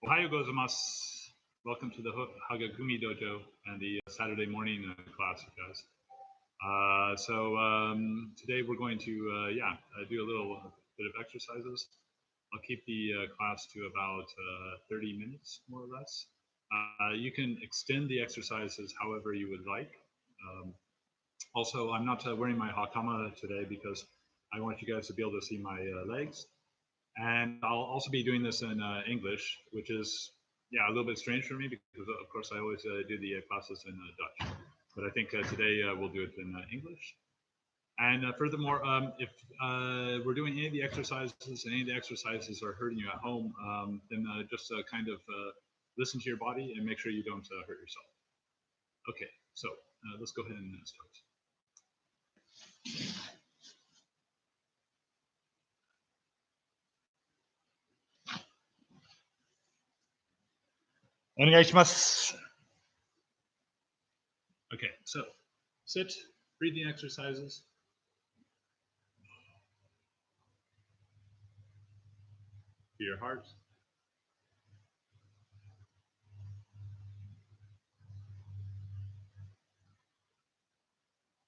Ohayou gozaimasu. Welcome to the Hagukumi dojo and the Saturday morning class, you guys. Today we're going to do a little bit of exercises. I'll keep the class to about 30 minutes, more or less. You can extend the exercises however you would like. Also, I'm not wearing my hakama today because I want you guys to be able to see my legs. And I'll also be doing this in English, which is a little bit strange for me because of course I always do the classes in Dutch. But I think today we'll do it in English. And furthermore, if we're doing any of the exercises and any of the exercises are hurting you at home, then just kind of listen to your body and make sure you don't hurt yourself. Okay, so let's go ahead and start. Okay, so sit, breathing exercises. To your heart.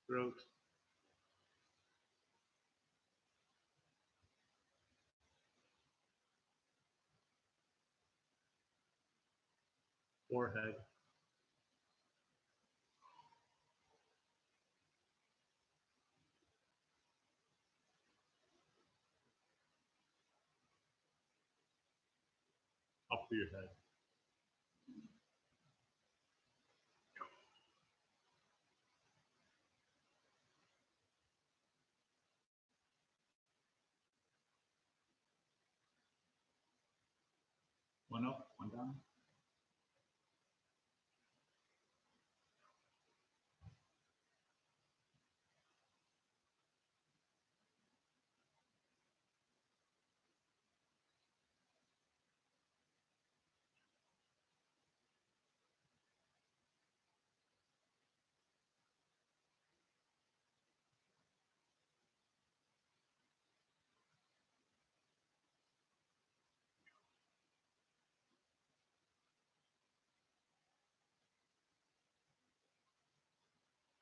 Throat. Forehead. Up to your head. One up, one down.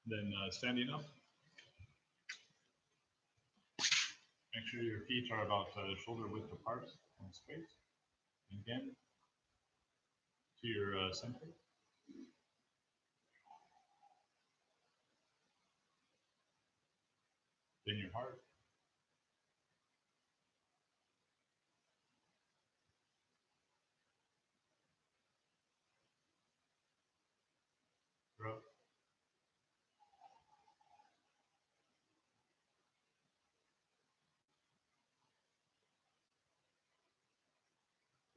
Then standing up. Make sure your feet are about shoulder width apart and straight. Again, to your center. Then your heart. Throat.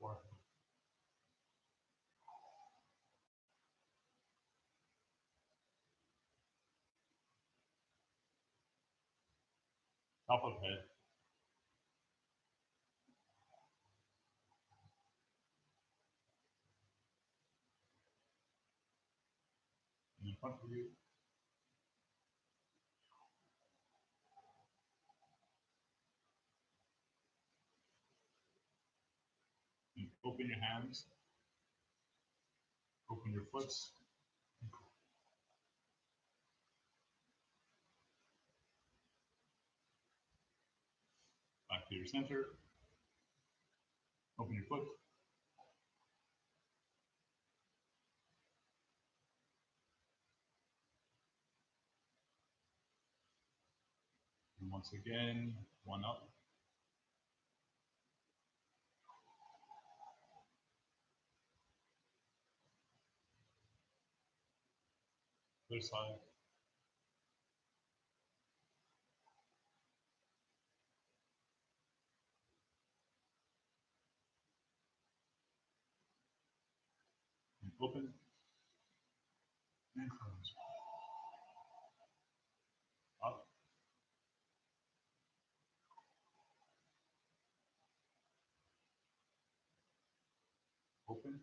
Forehead. Top of head. In front of you. And open your hands. Open your foot. Back to your center. Open your foot. And once again, one up. Other side. And open. And close. Up. Open.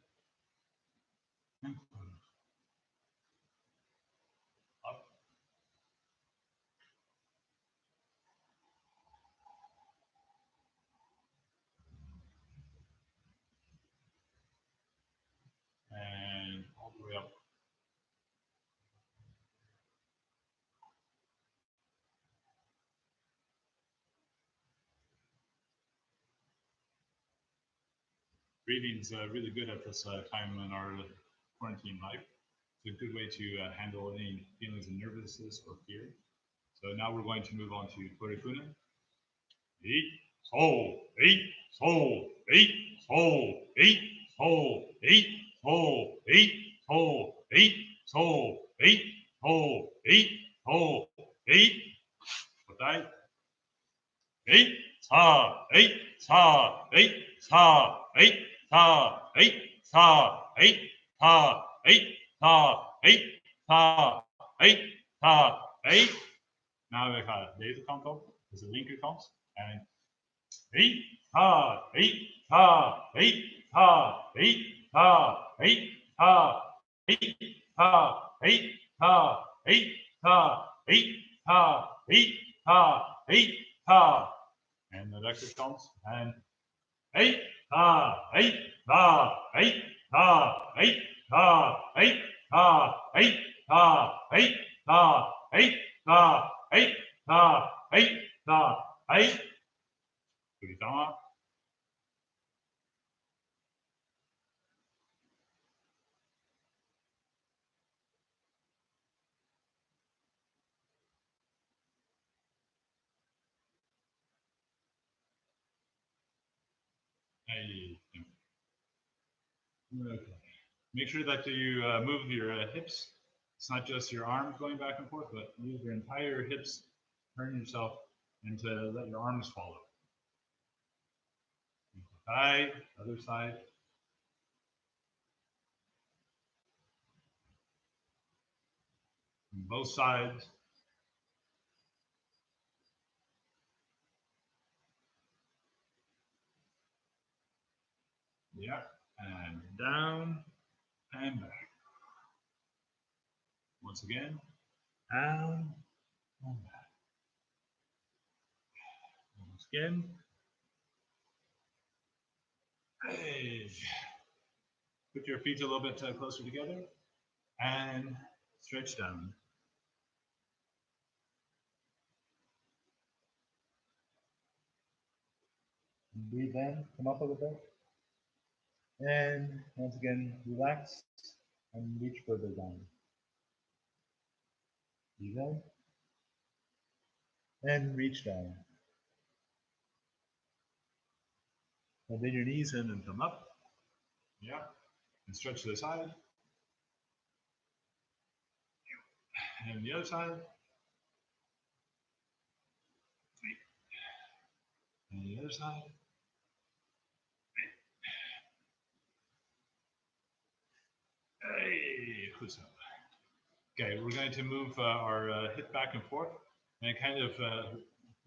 And close. Up. breathing's really good at this time in our quarantine life. It's a good way to handle any feelings of nervousness or fear. So now we're going to move on to Torifuna. Eight, soul, eight, soul, eight, soul, eight, soul, eight, soul, eight, soul, eight, soul, eight, soul, eight, soul, eight. Kotai. Eight, sa, eight, sa, eight, sa, eight, sa, eight, sa, eight, sa, eight, sa, eight, sa, eight, sa, eight. Nou, we gaan deze kant op, dus de linkerkant. En eight, ha, eight, ha, eight, ha, eight, ha, eight, ha, eight, ha, eight, ha, eight, ha, eight, ha, eight, ha, eight, ha. En de rechterkant. En 8, ha, 8, ha, 8, ha, 8, ha, 8, ha, 8, ha, 8, ha, 8, ha, 8, ha, 8, ha, 8. Doe je dan. Hey. Okay. Make sure that you move your hips. It's not just your arms going back and forth, but move your entire hips. Turn yourself and to let your arms follow. Side, other side. And both sides. Yeah, and down and back. Once again, down and back. Once again. Hey. Put your feet a little bit closer together and stretch down. Breathe in, come up a little bit. And once again, relax and reach further down. Breathe in and reach down. And bend your knees in and come up. Yeah. And stretch to the side. And the other side. And the other side. Hey, good job. Okay, we're going to move our hip back and forth, and it kind of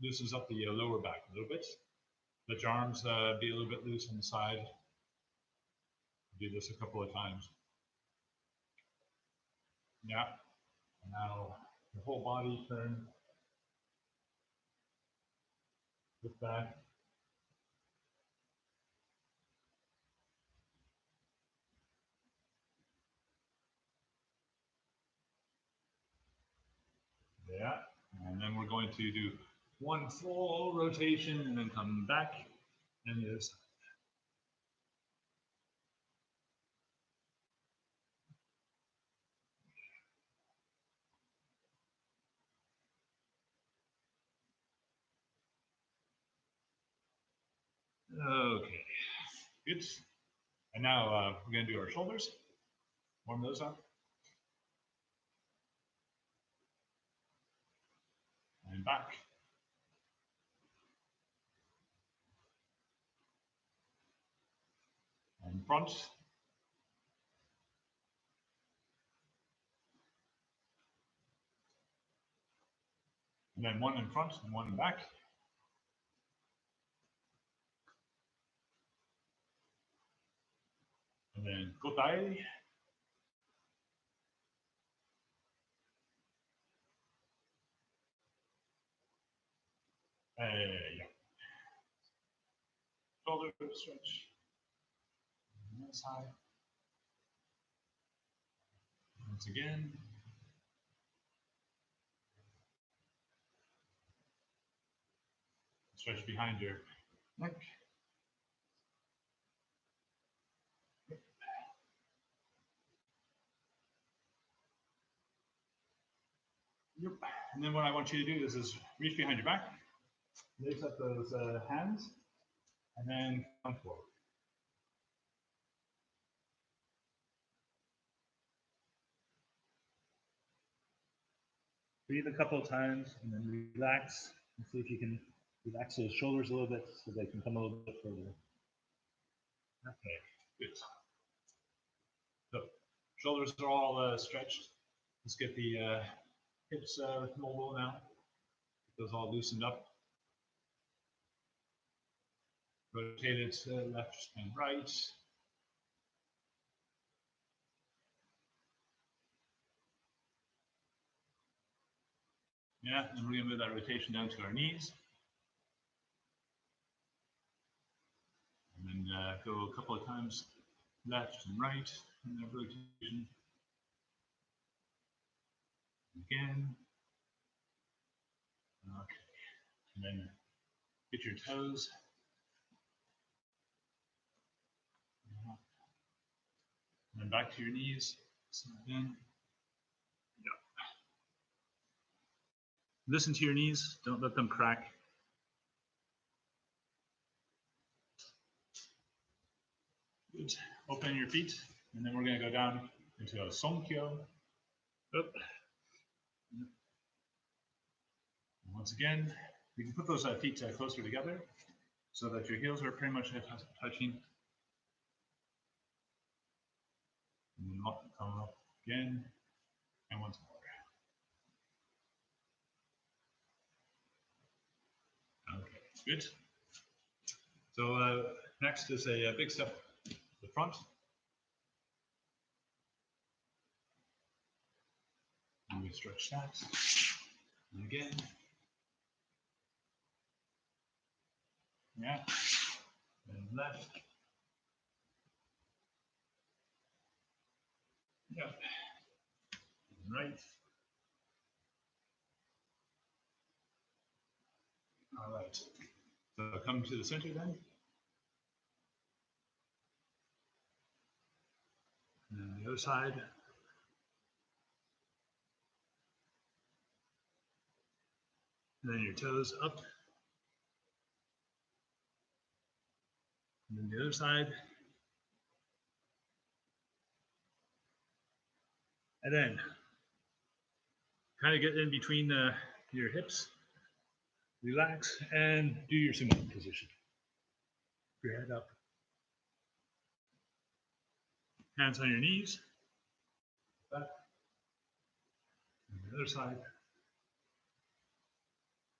loosens up the lower back a little bit. Let your arms be a little bit loose on the side. Do this a couple of times. Yeah. Now the whole body turn. Look back. Yeah. And then we're going to do one full rotation and then come back and the other side. Okay, good. And now we're going to do our shoulders. Warm those up. And back. And front. And then one in front and one in back. And then kotai. Yeah. Shoulder stretch. On the side. Once again. Stretch behind your neck. Yep. And then what I want you to do is reach behind your back, raise up those hands, and then come forward. Breathe a couple of times and then relax and see if you can relax those shoulders a little bit so they can come a little bit further. Okay, good. So shoulders are all stretched. Let's get the hips mobile now. Get those all loosened up. Rotate it left and right. Yeah, and we're going to move that rotation down to our knees. And then go a couple of times left and right in that rotation. Again. Okay. And then get your toes. And then back to your knees. Slide in. Yep. Listen to your knees. Don't let them crack. Good. Open your feet, and then we're going to go down into a Sonkyo. Up. Once again, you can put those feet closer together so that your heels are pretty much touching. And then come up again, and once more. Okay, good. So next is a big step to the front. And we stretch that. And again. Yeah. And left. Yeah. And right. All right. So come to the center then. And then the other side. And then your toes up. And then the other side. And then kind of get in between your hips. Relax and do your sumo position. Your head up. Hands on your knees. Back. And the other side.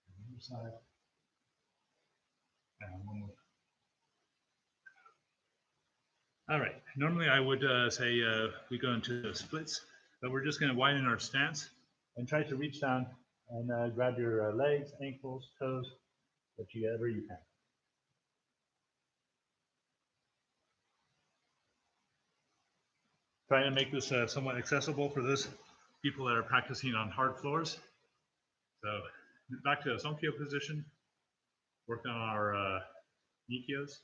And the other side. And one more. All right. Normally I would say we go into splits, but we're just going to widen our stance and try to reach down and grab your legs, ankles, toes, whatever you can. Try to make this somewhat accessible for those people that are practicing on hard floors. So back to a Sonkyo position. Work on our Nikyos.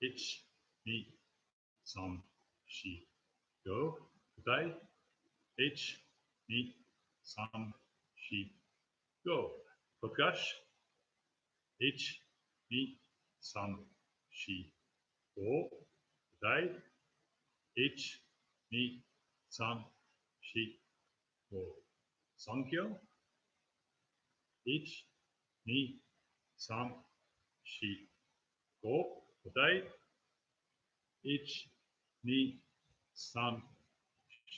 1, 2, 3, 4, go. 2, 1, 2, 3, 4, go. Podcast. 1, 2, 3, 4, go. 1, 2, 3, 4, go. Sonkyo. 1, 2, 3, 4, go. 1, 2,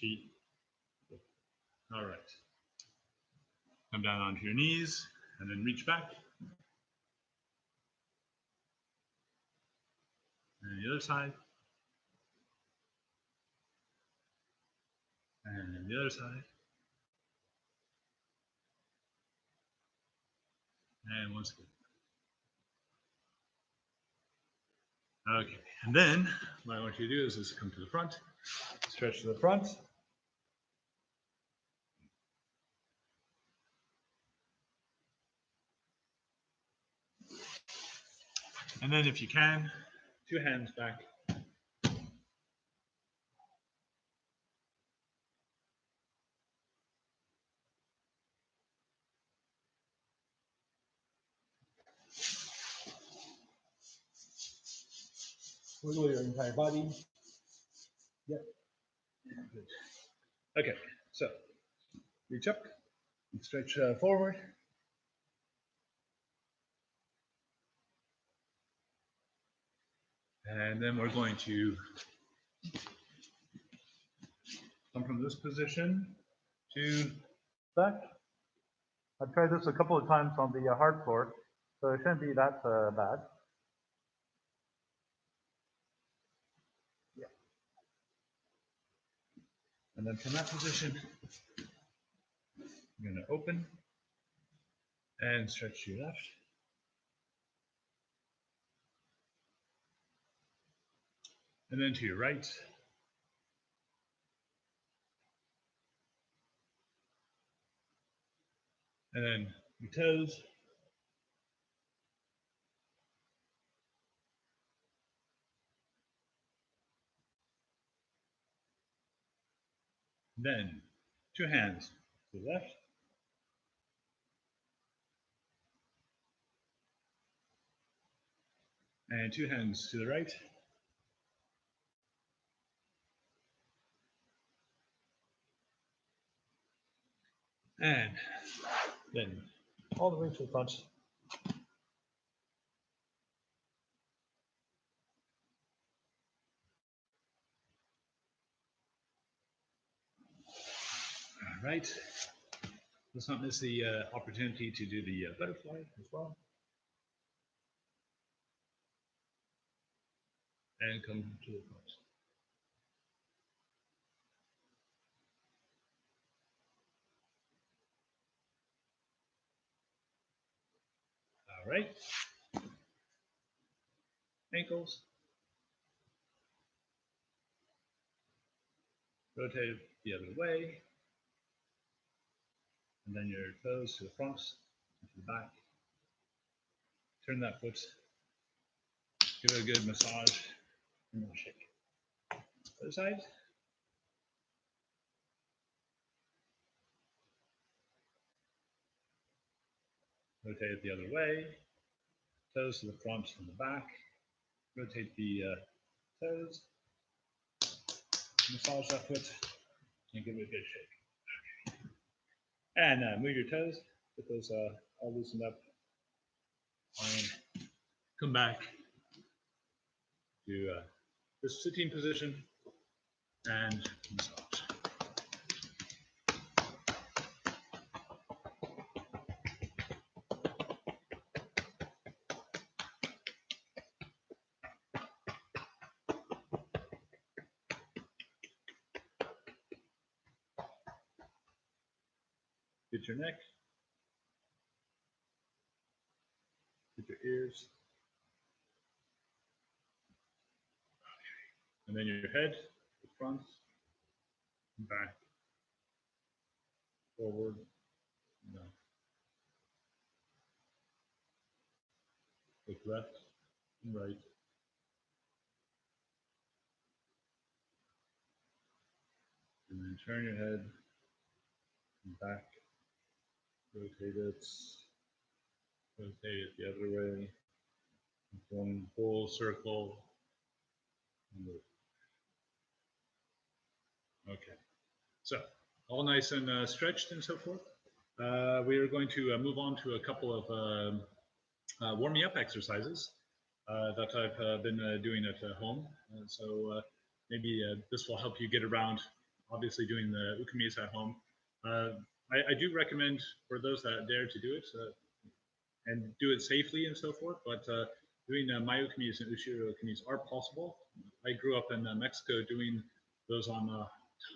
3, 4, go. All right. Come down onto your knees and then reach back. And the other side. And then the other side. And once again. Okay, and then what I want you to do is come to the front, stretch to the front. And then if you can, 2 hands back. Wiggle your entire body. Yep. Good. Okay, so reach up and stretch forward. And then we're going to come from this position to back. I've tried this a couple of times on the hard floor, so it shouldn't be that bad. Yeah. And then from that position, you're going to open and stretch to your left. And then to your right. And then your toes. Then 2 hands to the left. And 2 hands to the right. And then all the way to the front. All right. Let's not miss the opportunity to do the butterfly as well. And come to the front. All right. Ankles. Rotate it the other way. And then your toes to the front, to the back. Turn that foot. Give it a good massage. And then shake. Other side. Rotate it the other way. Toes to the front and the back. Rotate the toes. Massage that foot. And give it a good shake. And move your toes. Get those all loosened up. And come back to this sitting position and massage. Get your neck, get your ears, and then your head, the front, back, forward, no. Look left and right. And then turn your head and back, rotate it the other way, one full circle. Okay, so all nice and stretched and so forth. We are going to move on to a couple of warming up exercises that I've been doing at home. So maybe this will help you get around, obviously doing the ukamis at home. I do recommend for those that dare to do it and do it safely and so forth, but doing myukamis and ushiro-kamis are possible. I grew up in Mexico doing those on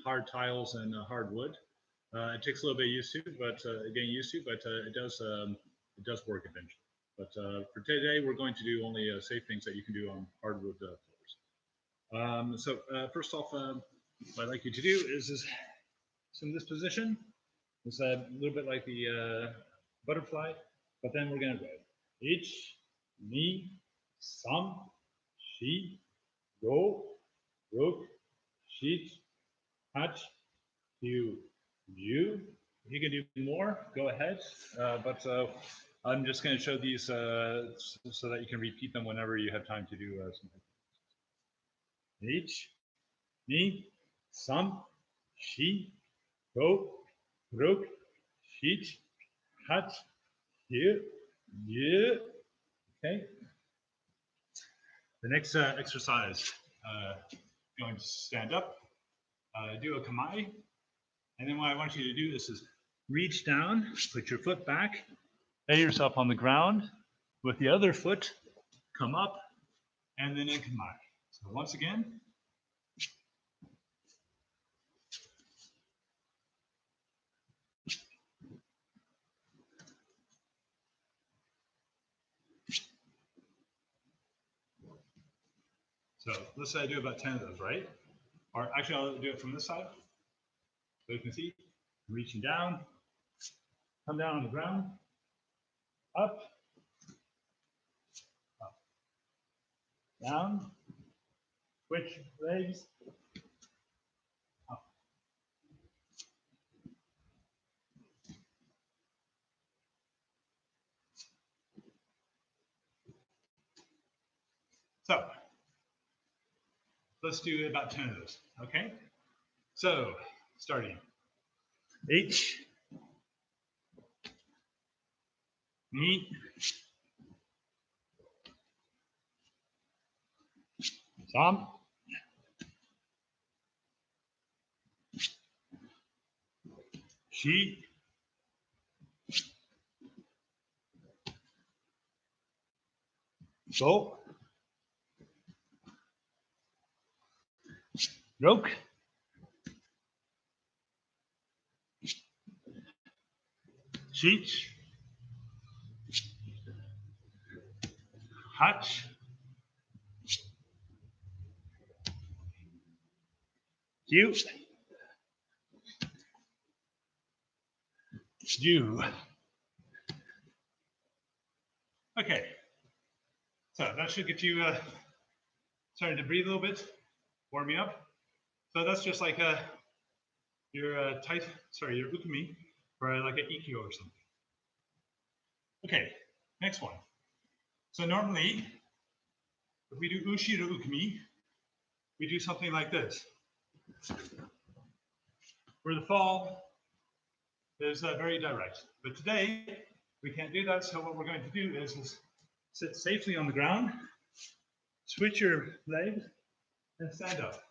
hard tiles and hard wood. It takes a little bit used to, but getting used to, but it does work eventually. But for today, we're going to do only safe things that you can do on hardwood floors. So first off, what I'd like you to do is in this position. It's a little bit like the butterfly, but then we're going to go ich, ni, sam, shi, go, ruk, shit, hach, you. If you can do more, go ahead. But I'm just going to show these so that you can repeat them whenever you have time to do something. Ich, ni, sam, shi, go, ruk, shit, hat, here, yeah. Okay. The next exercise, going to stand up, do a kamae, and then what I want you to do is reach down, put your foot back, lay yourself on the ground with the other foot, come up, and then in kamae. So once again. So let's say I do about 10 of those, right? Or actually, I'll do it from this side. So you can see, I'm reaching down, come down on the ground, up, up, down, switch legs, up. So let's do about 10 of those, okay? So starting. H, ni, sam, shi, go, rok, shit, hatch, you, do. Okay, so that should get you starting to breathe a little bit, warming up. So that's just like your your ukumi, or like an Aikido or something. Okay, next one. So normally, if we do ushiro ukumi, we do something like this, where the fall is very direct. But today, we can't do that, so what we're going to do is sit safely on the ground, switch your legs, and stand up.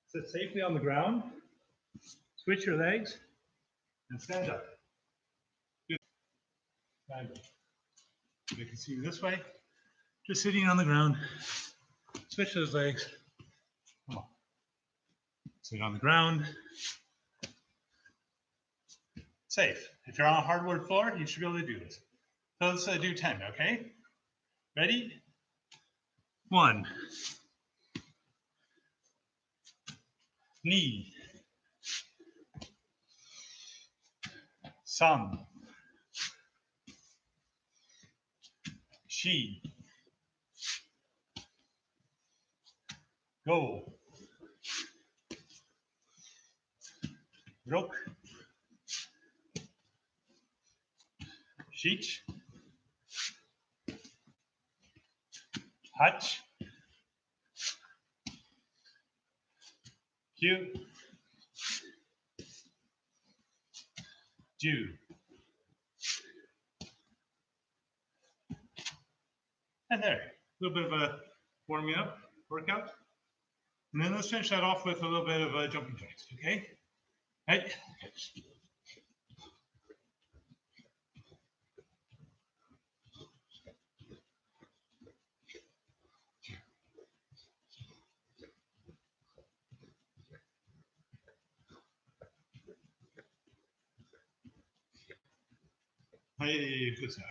Sit safely on the ground, switch your legs, and stand up. Stand up. You can see this way, just sitting on the ground, switch those legs, come on. Sit on the ground, safe. If you're on a hardwood floor, you should be able to do this. So let's do 10, okay? Ready? 1, ni, sam, shi, go, rok, shit, hatch, kyu, do. And there, a little bit of a warming up workout. And then let's finish that off with a little bit of jumping jacks, okay? Hey. Hey, good stuff.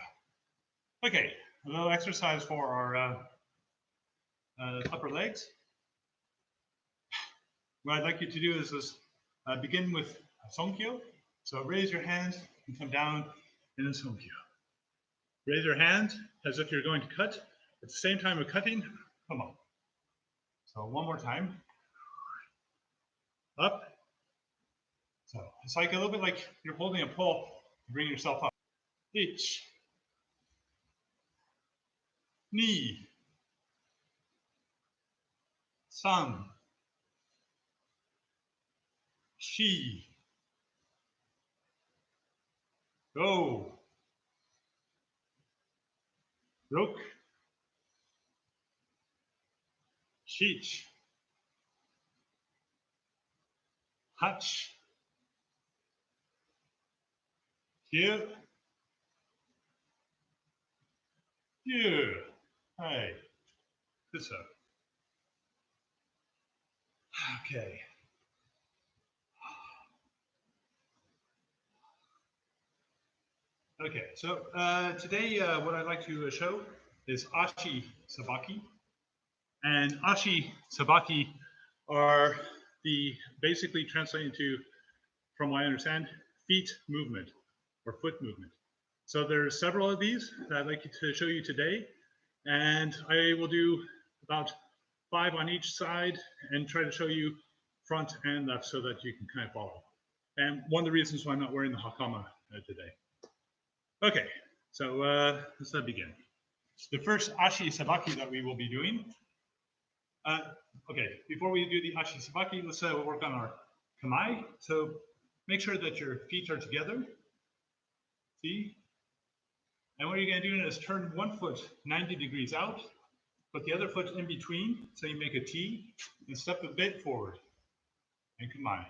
Okay, a little exercise for our upper legs. What I'd like you to do is begin with Sonkyo. So raise your hands and come down in a Sonkyo. Raise your hands as if you're going to cut. At the same time of cutting, come on. So one more time. Up. So it's like a little bit like you're holding a pole to bring yourself up. Ich. Ni. 3、4、5、6、7、8、9、10. Hey, good stuff. Okay. Okay, so today what I'd like to show is Ashi Sabaki. And Ashi Sabaki are basically translating to, from what I understand, feet movement or foot movement. So there's several of these that I'd like to show you today. And I will do about 5 on each side and try to show you front and left so that you can kind of follow. And one of the reasons why I'm not wearing the hakama today. Okay, so let's begin. The first Ashi Sabaki that we will be doing. Okay, before we do the Ashi Sabaki, let's work on our kamae. So make sure that your feet are together. See? And what you're going to do is turn one foot 90 degrees out, put the other foot in between, so you make a T, and step a bit forward, and kamae.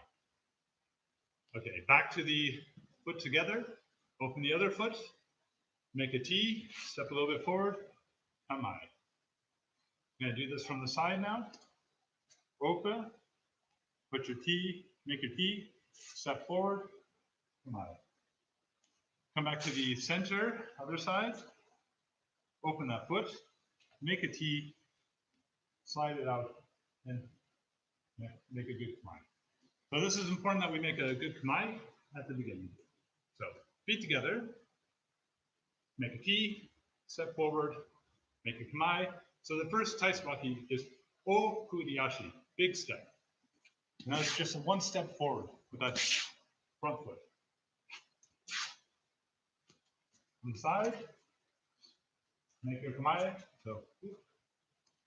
Okay, back to the foot together, open the other foot, make a T, step a little bit forward, kamae. I'm going to do this from the side now. Open, put your T, make your T, step forward, kamae. Come back to the center, other side, open that foot, make a T, slide it out, and make a good kamae. So this is important that we make a good kamae at the beginning. So feet together, make a T, step forward, make a kamae. So the first Tai Sabaki is O Kuriashi, big step. And that's just one step forward with that front foot. On the side, make your kamae. So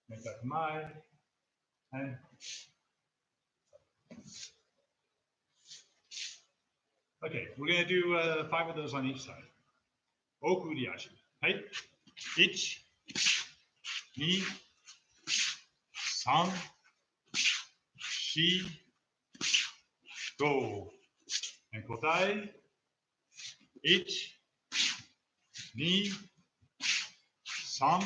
make that kamae. And okay, we're going to do 5 of those on each side. O Kuriashi. Right? 1, 2, 3, 4, 5. And kotai. 1, 2, 3, 4,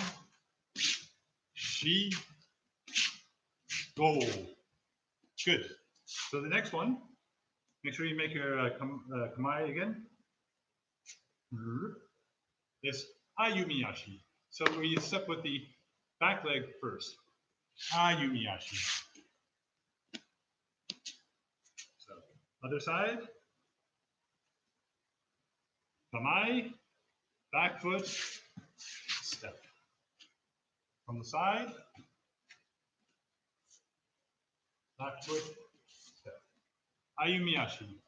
5. Good. So the next one, make sure you make your kamae again. Is Ayumiyashi. So we step with the back leg first. Ayumiyashi. So other side. Kamae, back foot, step. From the side. Back foot, step. Ayumiyashi.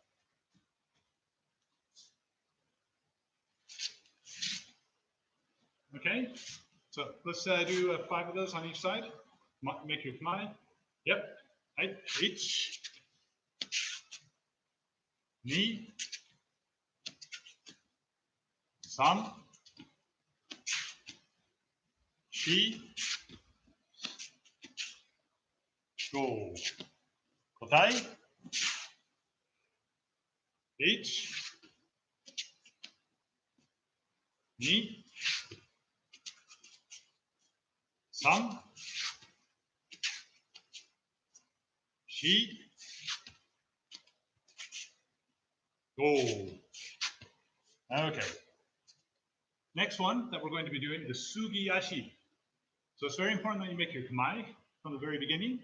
Okay, so let's do 5 of those on each side. Make your kamae. Yep. 1, 2, 3, 4, 5. Kotai. 1, 2, 3, 4. Okay. Next one that we're going to be doing is Sugiyashi. So it's very important that you make your kamae from the very beginning,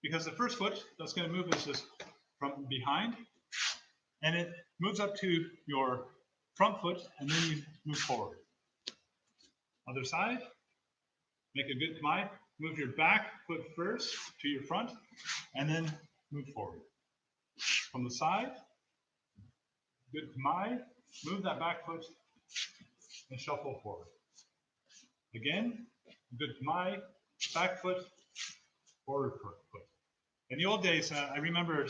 because the first foot that's going to move is just from behind, and it moves up to your front foot, and then you move forward. Other side, make a good kamae. Move your back foot first to your front, and then move forward. From the side, good kamae. Move that back foot and shuffle forward. Again, good kamae, back foot, forward foot. In the old days, I remember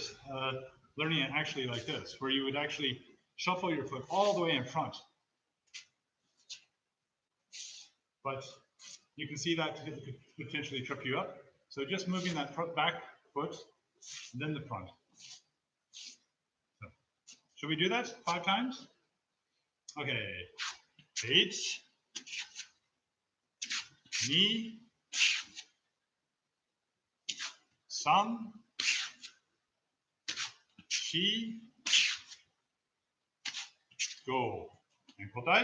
learning it actually like this, where you would actually shuffle your foot all the way in front. But you can see that it could potentially trip you up. So just moving that back foot, then the front. So, should we do that 5 times? Okay. 1, 2, 3, 4, go. And 答え。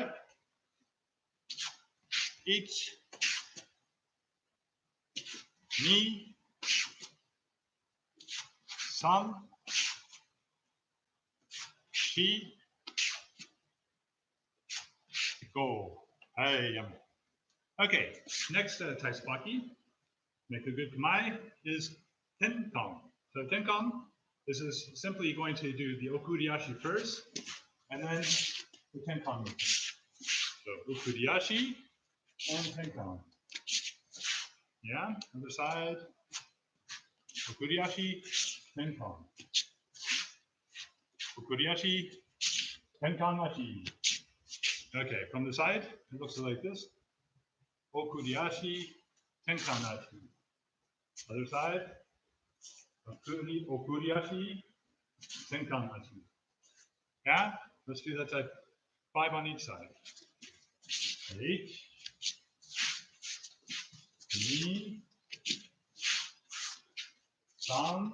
1、2、3、4、go. Hey, yummy. Okay, next taisubaki, make a good kamae, is tenkan. So tenkan, this is simply going to do the okuriashi first, and then the tenkan movement. So okuriashi and tenkan. Yeah, other side. Okuriashi, tenkan. Okuriashi, tenkan-ashi. Okay, from the side, it looks like this. Okuriashi, tenkan-ashi. Other side. Okuriashi, tenkan-ashi. Yeah, let's do that at 5 on each side. 1, 2, 3, 4,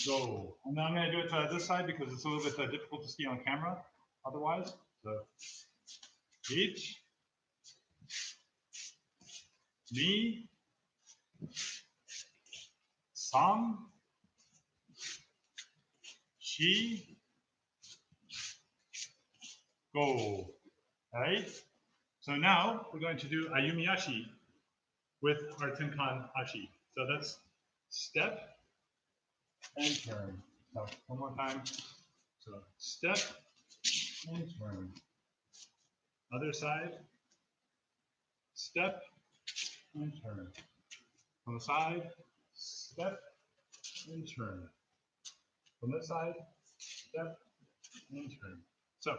go. And then I'm going to do it this side because it's a little bit difficult to see on camera otherwise. So 1, 2, 3, 4, go. Right? So now we're going to do Ayumiashi with our Tenkan Ashi. So that's step and turn. So one more time. So step and turn. Other side. Step and turn. On the side, step and turn. From this side, step and turn. So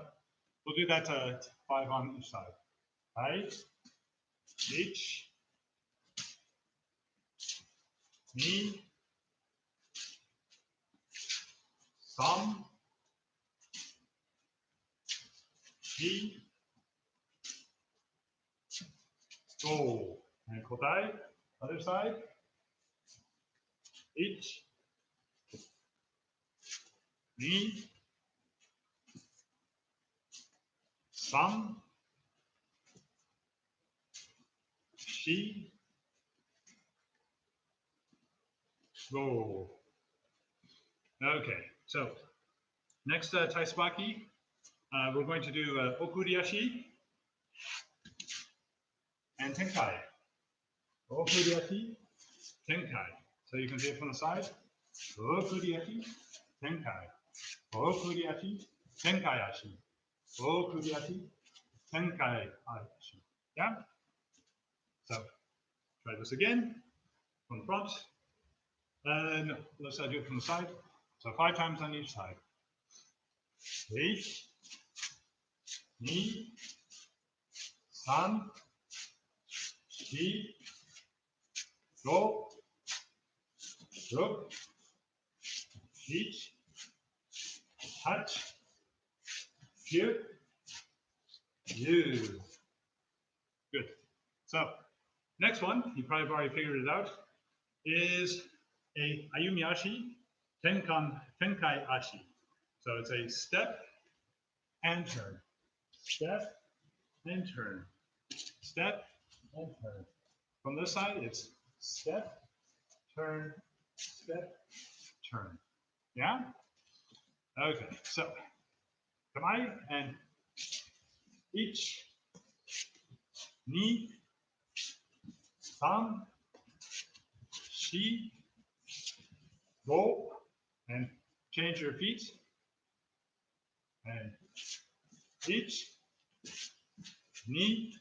we'll do that 5 on each side. 1, 2, 3, 4, go. And 答え other side. 1, 2, 3, 4, go. Okay, so next taisubaki, we're going to do okuriashi and tenkai. Okuriashi, tenkai. So you can see it from the side. Okuriashi, tenkai. Okuriashi, tenkai-ashi. Okuriashi, tenkai-ashi. Yeah? So try this again from the front. No, let's do it from the side. So 5 times on each side. 1, 2, 3, 4, 5, 6, 7, 8, 9, 10. Good. So next one, you probably have already figured it out, is a Ayumiashi Tenkai-ashi. So it's a step and turn. Step and turn. Step and turn. From this side, it's step, turn, step, turn. Yeah? Okay, so kamae and 1, 2, 3, 4, go, and change your feet. And 1, 2, 3, 4, 2,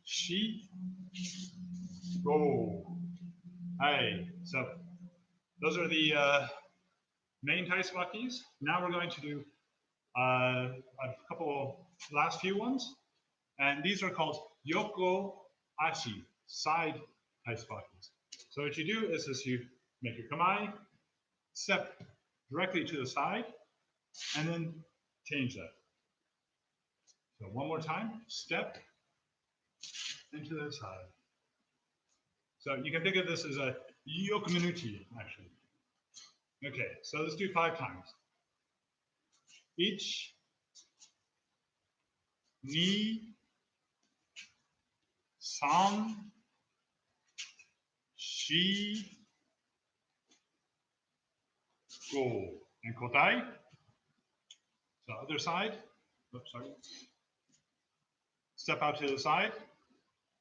3, 4, 5. Hey, so those are the main taisabakis. Now we're going to do a couple last few ones, and these are called yoko ashi, side taisabakis. So what you do is you make your kamae, step directly to the side, and then change that. So one more time, step into the side. So you can think of this as a yokominuchi, actually. Okay, so let's do 5 times. 1, 2, 3, 4, 5. And kotai. So other side. Oops, sorry. Step out to the side.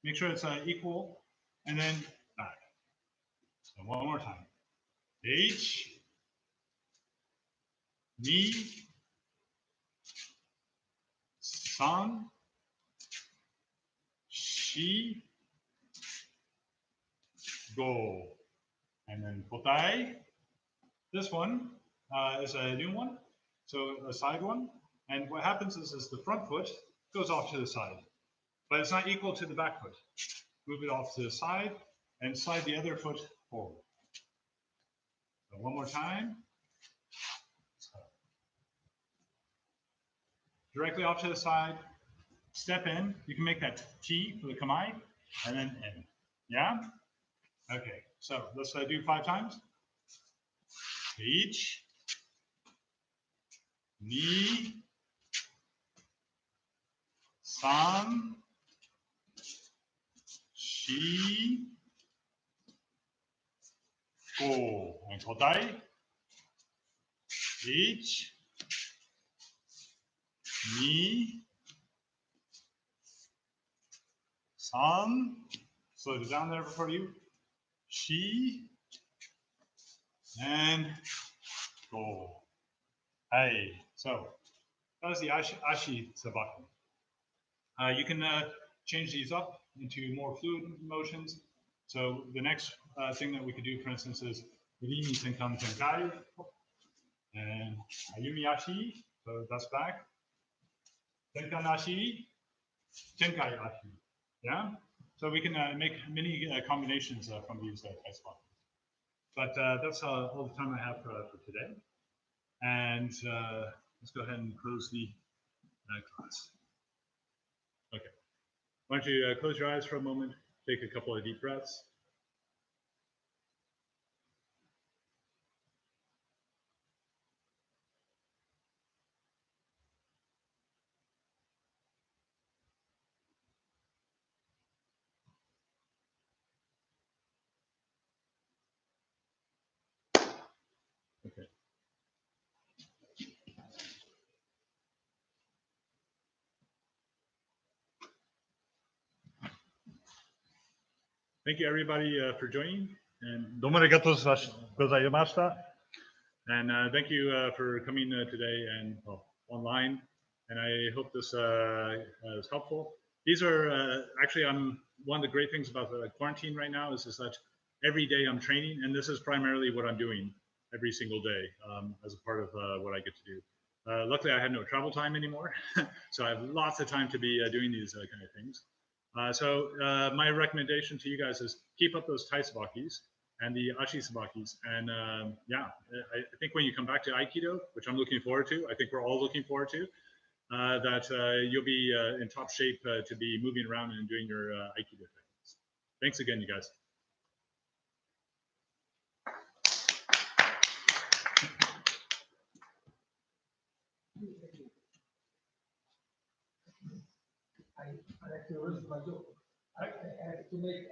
Make sure it's equal, and then back. So one more time. 1, 2, 3, 4, 5. And then kotai. This one is a new one, so a side one. And what happens is the front foot goes off to the side, but it's not equal to the back foot. Move it off to the side and slide the other foot forward. So one more time. So directly off to the side, step in. You can make that T for the kamae, and then in. Yeah? Okay, so let's do 5 times. 1, 2, 3, 4, 5. And kotai. 1, 2, 3. Slow it down there for you. 4, and go. Hey, so that was the ashi sabaki. You can change these up into more fluid motions. So the next thing that we could do, for instance, is Rimi Tenkan Tenkai and Ayumi Ashi. So that's back. Tenkan Ashi, Tenkai Ashi. Yeah. So we can make many combinations from these types of. But that's all the time I have for today. And let's go ahead and close the class. Okay. Why don't you close your eyes for a moment, take a couple of deep breaths. Okay. Thank you, everybody, for joining. And domo arigatou gozaimashita. And thank you for coming today and online. And I hope this is helpful. These are actually, one of the great things about the quarantine right now is that every day I'm training, and this is primarily what I'm doing every single day as a part of what I get to do. Luckily, I had no travel time anymore, so I have lots of time to be doing these kind of things. So my recommendation to you guys is keep up those taisabakis and the ashi sabakis. And yeah, I think when you come back to Aikido, which I'm looking forward to, I think we're all looking forward to, that you'll be in top shape to be moving around and doing your Aikido things. Thanks again, you guys. I have to make